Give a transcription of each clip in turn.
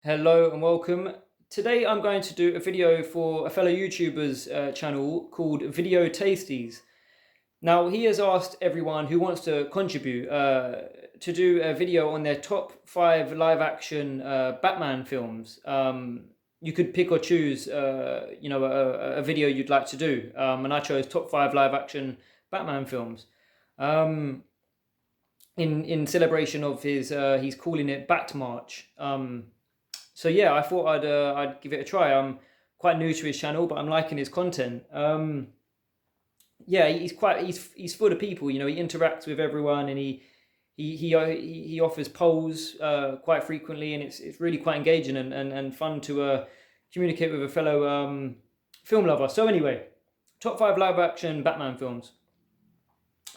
Hello and welcome. Today I'm going to do a video for a fellow YouTuber's channel called Video Tasties. Now he has asked everyone who wants to contribute to do a video on their top 5 live action Batman films. You could pick or choose, a video you'd like to do, and I chose top 5 live action Batman films. In celebration of his, he's calling it BATMARCH. So yeah, I thought I'd give it a try. I'm quite new to his channel, but I'm liking his content. Yeah, he's full of people. He interacts with everyone, and he offers polls quite frequently, and it's really quite engaging and fun to communicate with a fellow film lover. So anyway, top 5 live action Batman films.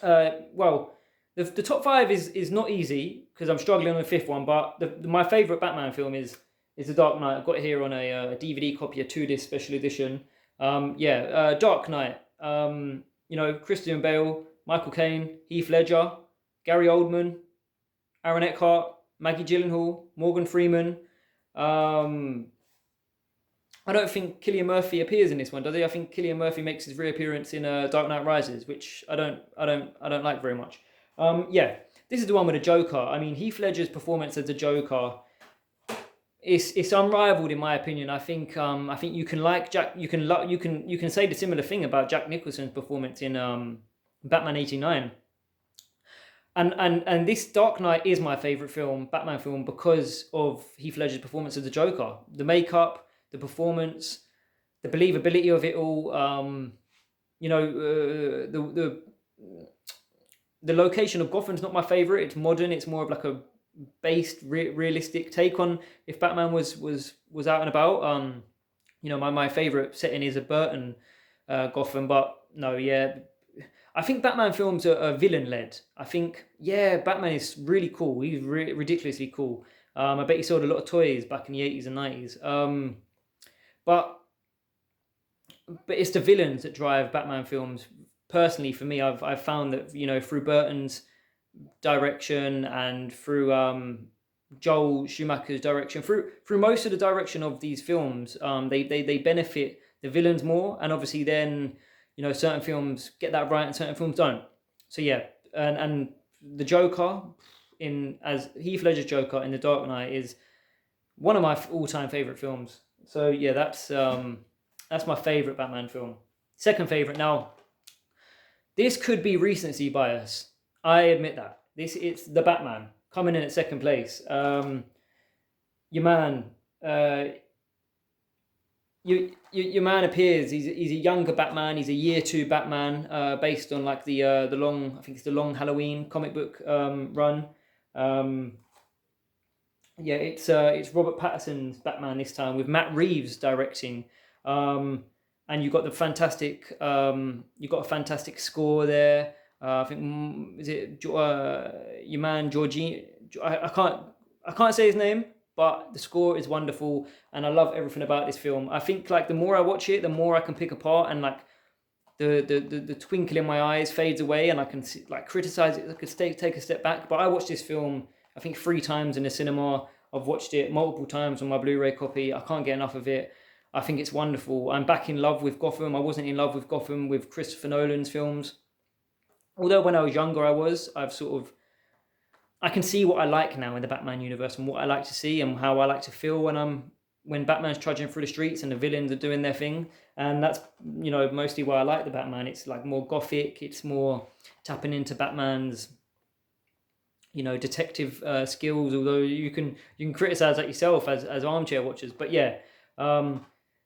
Well, the top 5 is not easy because I'm struggling on the fifth one, but my favorite Batman film is The Dark Knight. I've got it here on a DVD copy, a 2-disc special edition. Dark Knight. Christian Bale, Michael Caine, Heath Ledger, Gary Oldman, Aaron Eckhart, Maggie Gyllenhaal, Morgan Freeman. I don't think Cillian Murphy appears in this one, does he? I think Cillian Murphy makes his reappearance in Dark Knight Rises, which I don't like very much. This is the one with the Joker. I mean, Heath Ledger's performance as the Joker, it's unrivaled in my opinion. I think you can like Jack. You can say the similar thing about Jack Nicholson's performance in Batman '89. And this Dark Knight is my favorite Batman film, because of Heath Ledger's performance as the Joker. The makeup, the performance, the believability of it all. The location of Gotham's not my favorite. It's modern. It's more of like a based realistic take on if Batman was out and about. My favorite setting is a Burton Gotham, but no, yeah, I think Batman films are villain led. I think, yeah, Batman is really cool. He's ridiculously cool. I bet he sold a lot of toys back in the 80s and 90s. But it's the villains that drive Batman films. Personally, for me, I've found that through Burton's direction and through Joel Schumacher's direction, through most of the direction of these films, they benefit the villains more, and obviously then certain films get that right and certain films don't. So yeah, and the Joker as Heath Ledger's Joker in The Dark Knight is one of my all-time favorite films. So yeah, that's my favorite Batman film. Second favorite. Now, this could be recency bias. I admit that. It's The Batman coming in at second place. Your man, your man appears. He's a younger Batman. He's a year 2 Batman, based on like the long, I think it's the Long Halloween comic book run. It's Robert Pattinson's Batman this time, with Matt Reeves directing. And you got a fantastic score there. I think is it your man Georgie? I can't say his name, but the score is wonderful, and I love everything about this film. I think like the more I watch it, the more I can pick apart, and like the twinkle in my eyes fades away, and I can criticize it. I could take a step back, but I watched this film I think 3 times in the cinema. I've watched it multiple times on my Blu-ray copy. I can't get enough of it. I think it's wonderful. I'm back in love with Gotham. I wasn't in love with Gotham with Christopher Nolan's films. Although when I was younger, I can see what I like now in the Batman universe, and what I like to see, and how I like to feel when Batman's trudging through the streets and the villains are doing their thing. And that's, mostly why I like the Batman. It's like more gothic. It's more tapping into Batman's, detective skills. Although you can criticize that yourself as armchair watchers. But yeah,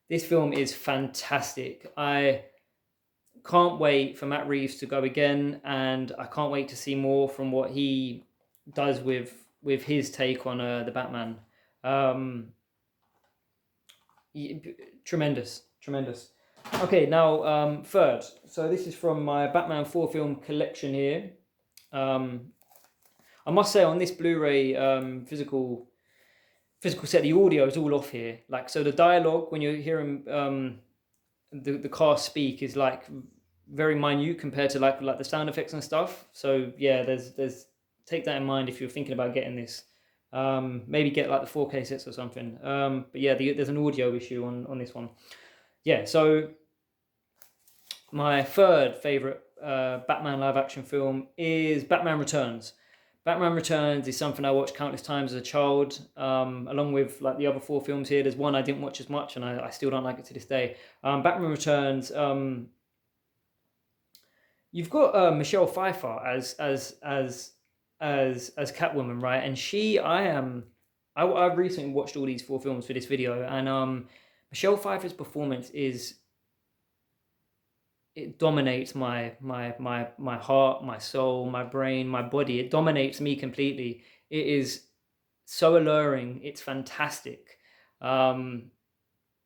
this film is fantastic. I can't wait for Matt Reeves to go again, and I can't wait to see more from what he does with his take on the Batman. Tremendous. Okay, now third. So this is from my Batman 4 film collection here. I must say, on this Blu-ray physical set, the audio is all off here. Like, so the dialogue, when you're hearing the cast speak, is like very minute compared to like the sound effects and stuff. So yeah, there's take that in mind if you're thinking about getting this. Maybe get like the 4K sets or something. But yeah, there's an audio issue on this one. Yeah, so my third favorite Batman live action film is Batman Returns. Batman Returns is something I watched countless times as a child, along with like the other four films here. There's one I didn't watch as much, and I still don't like it to this day. Batman Returns. You've got Michelle Pfeiffer as Catwoman, right? And I've recently watched all these four films for this video, and Michelle Pfeiffer's performance it dominates my heart, my soul, my brain, my body. It dominates me completely. It is so alluring. It's fantastic. No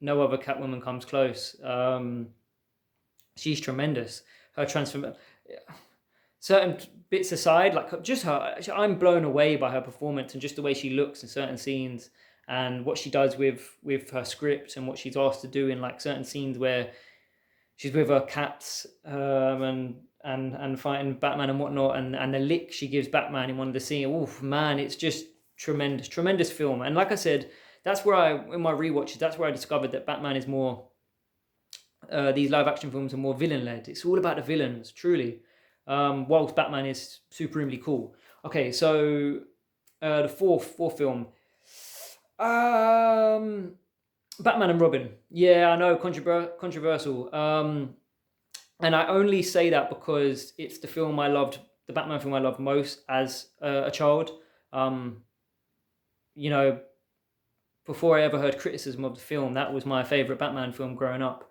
other Catwoman comes close. She's tremendous. Her transform, certain bits aside, like just her, I'm blown away by her performance and just the way she looks in certain scenes and what she does with her script and what she's asked to do in like certain scenes where she's with her cats and fighting Batman and whatnot, and the lick she gives Batman in one of the scenes. Oh man, it's just tremendous film. And like I said, that's where in my rewatches, that's where I discovered that Batman is more. These live action films are more villain led. It's all about the villains, truly. Whilst Batman is supremely cool. Okay, so the fourth film. Batman and Robin. Yeah, I know, controversial. And I only say that because it's the Batman film I loved most as a child. You know, before I ever heard criticism of the film, that was my favorite Batman film growing up.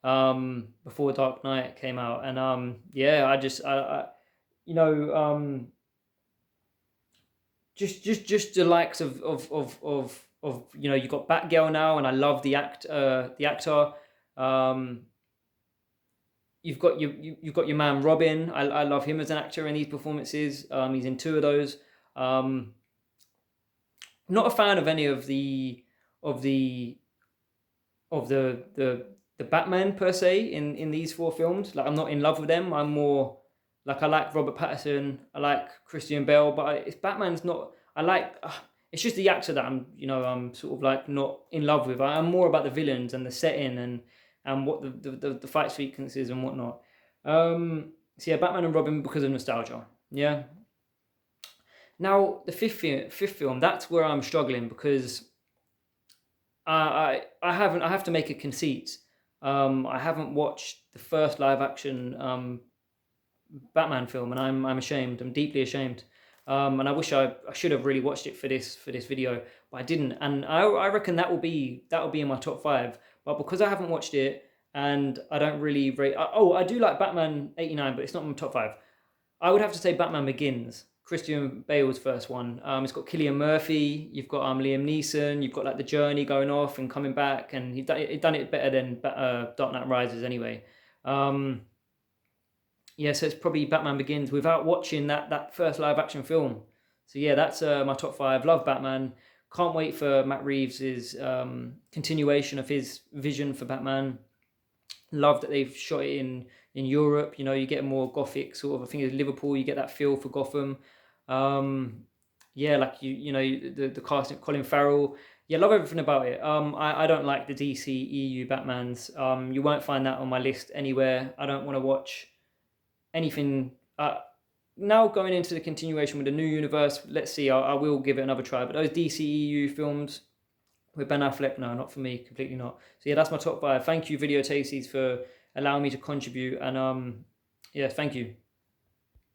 Before Dark Knight came out, and yeah, I you know, just the likes of you know, you got Batgirl now, and I love the actor. You've got your man Robin. I love him as an actor in these performances. He's in two of those. Not a fan of any of the Batman per se in these four films. Like, I'm not in love with them. I'm more like, I like Robert Pattinson, I like Christian Bale, but it's Batman's not. I like. It's just the actor that I'm sort of like not in love with. I'm more about the villains and the setting and what the fight sequences and whatnot. So yeah, Batman and Robin because of nostalgia. Yeah. Now the fifth film, that's where I'm struggling because I have to make a conceit. I haven't watched the first live action Batman film, and I'm ashamed. I'm deeply ashamed. And I wish I should have really watched it for this video, but I didn't. And I reckon that will be in my top 5. But because I haven't watched it and I don't really rate. I do like Batman '89, but it's not in my top 5. I would have to say Batman Begins. Christian Bale's first one. It's got Cillian Murphy. You've got Liam Neeson. You've got like the journey going off and coming back, and he done it better than Dark Knight Rises anyway. Yeah, so it's probably Batman Begins without watching that first live action film. So yeah, that's my top 5. Love Batman. Can't wait for Matt Reeves' continuation of his vision for Batman. Love that they've shot it in Europe. You know, you get a more gothic sort of. I think it's Liverpool. You get that feel for Gotham. Yeah, like you know the casting, Colin Farrell. Yeah, love everything about it. I don't like the DC EU Batmans. You won't find that on my list anywhere. I don't want to watch anything. Now going into the continuation with the new universe, let's see. I will give it another try. But those DC EU films with Ben Affleck, no, not for me, completely not. So yeah, that's my top 5. Thank you, Video Tasties, for allowing me to contribute, and yeah, thank you.